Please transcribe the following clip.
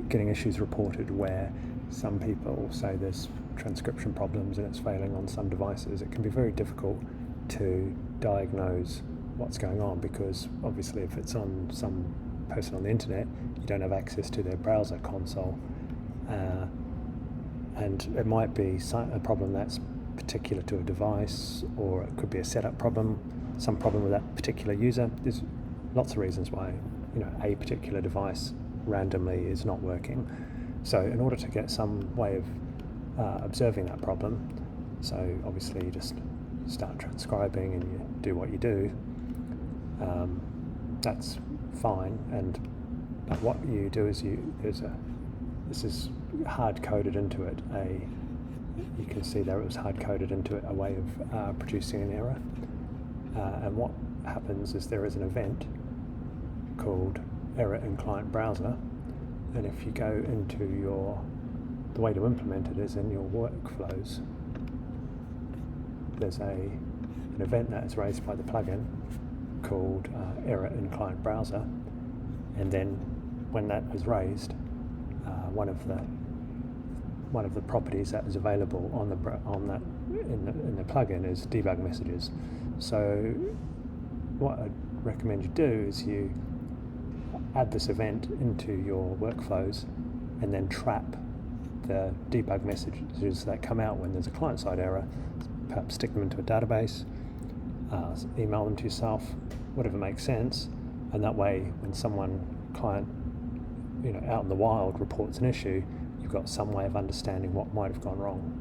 getting issues reported where some people say there's transcription problems and it's failing on some devices. It can be very difficult to diagnose what's going on, because obviously if it's on some person on the internet, you don't have access to their browser console, and it might be a problem that's particular to a device, or it could be a setup problem, some problem with that particular user. There's lots of reasons why a particular device randomly is not working. So in order to get some way of observing that problem, so obviously you just start transcribing and you do what you do, that's fine. But what you do is this is hard coded into it. You can see there it was hard coded into it a way of producing an error. And what happens is there is an event called error in client browser, and if you go into the way to implement it is in your workflows. There's an event that is raised by the plugin called error in client browser, and then when that is raised, one of the properties that is available in the plugin is debug messages. So what I'd recommend you do is you add this event into your workflows and then trap the debug messages that come out when there's a client-side error. Perhaps stick them into a database, email them to yourself, whatever makes sense, and that way when client out in the wild reports an issue, you've got some way of understanding what might have gone wrong.